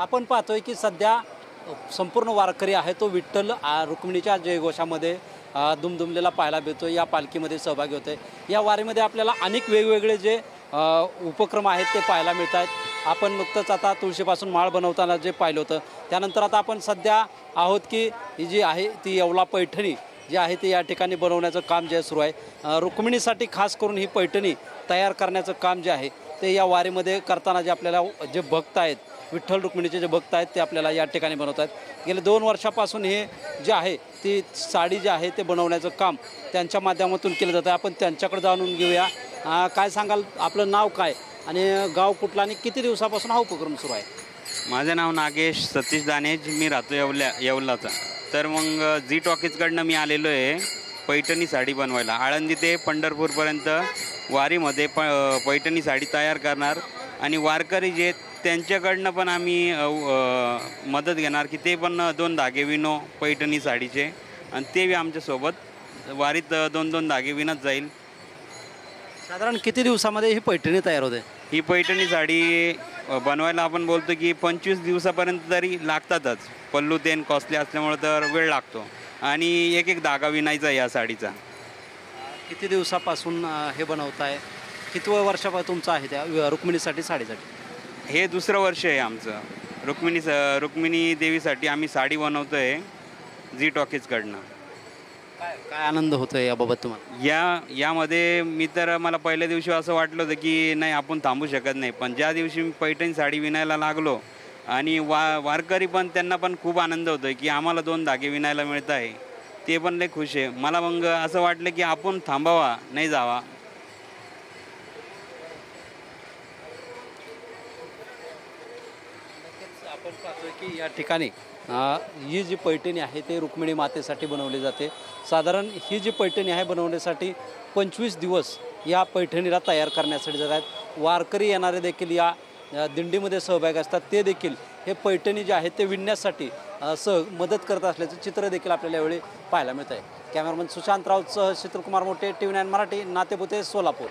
आपण पाहतोय की सध्या संपूर्ण वारकरी आहे तो विठ्ठल रुक्मिणीच्या जयघोषामध्ये दुमदुमलेला पाहायला मिळतो। या पालखीमध्ये सहभागी होते। या वारीमध्ये आपल्याला अनेक वेगवेगळे जे उपक्रम आहेत ते पाहायला मिळत आहेत। आपण नुकतंच आता तुळशीपासून माळ बनवताना जे पाहिलं होतं, त्यानंतर आता आपण सध्या आहोत की ही जी आहे ती येवला पैठणी जी आहे ती या ठिकाणी बनवण्याचं काम जे सुरू आहे। रुक्मिणीसाठी खास करून ही पैठणी तयार करण्याचं काम जे आहे ते या वारीमध्ये करताना जे आपल्याला जे भक्त आहेत, विठ्ठल रुक्मिणीचे जे भक्त आहेत ते आपल्याला या ठिकाणी बनवत आहेत। गेले 2 वर्षापासून हे जे आहे ती साडी जे आहे ते बनवण्याचं काम त्यांच्या माध्यमातून केलं जातं। आपण त्यांच्याकडे जाणून घेऊया। काय सांगाल, आपलं नाव काय आणि गाव कुठलं आणि किती दिवसापासून हा उपक्रम सुरू आहे? माझं नाव नागेश सतीश दानेज, मी राहतो येवलाचा। तर मग जी टॉकीजकडनं मी आलेलो आहे पैठणी साडी बनवायला। आळंदी ते पंढरपूरपर्यंत वारीमध्ये पैठणी साडी तयार करणार आणि वारकरी जे त्यांच्याकडनं पण आम्ही मदत घेणार की ते पण 2 धागे विणो पैठणी साडीचे आणि ते बी आमच्यासोबत वारीत 2-2 धागे विणत जाईल। साधारण किती दिवसामध्ये ही पैठणी तयार होते? ही पैठणी साडी बनवायला आपण बोलतो की 25 दिवसापर्यंत तरी लागतातच। पल्लू तेन कॉस्टली असल्यामुळे तर वेळ लागतो आणि एक धागा विणायचा या साडीचा। किती दिवसापासून हे बनवताय? कितवं वर्षापासून तुमचं आहे त्या रुक्मिणीसाठी साडीसाठी? हे 2रं वर्ष आहे आमचं। रुक्मिणी देवीसाठी आम्ही साडी बनवतो आहे जी टॉकीजकडनं। काय आनंद होतोय याबाबत तुम्हाला? यामध्ये मला पहिल्या दिवशी असं वाटलं होतं की नाही आपण थांबू शकत नाही, पण ज्या दिवशी मी पैठणी साडी विणायला लागलो आणि वारकरी पण त्यांना पण खूप आनंद होतोय की आम्हाला 2 धागे विणायला मिळत आहे, ते पण लय खुश आहे। मला मग असं वाटलं की आपण थांबावा, नाही जावा। आपण पाहतोय की या ठिकाणी ही जी पैठणी आहे ते रुक्मिणी मातेसाठी बनवली जाते। साधारण ही जी पैठणी आहे बनवण्यासाठी 25 दिवस या पैठणीला तयार करण्यासाठी जातात। वारकरी येणारे देखील या दिंडीमध्ये सहभागी असतात, ते देखील हे पैठणी जे आहे ते विणण्यासाठी मदत करत असल्याचं चित्र देखील आपल्याला यावेळी पाहायला मिळत आहे। कॅमेरामन सुशांत राऊतसह शीतलकुमार मोटे, TV9 मराठी, नातेपुते, सोलापूर।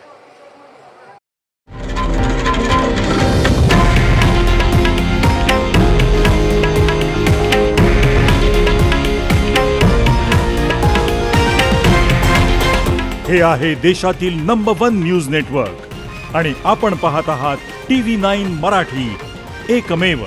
हे आहे देशातील नंबर 1 न्यूज नेटवर्क आणि आपण पाहत आहात TV9 मराठी, एकमेव।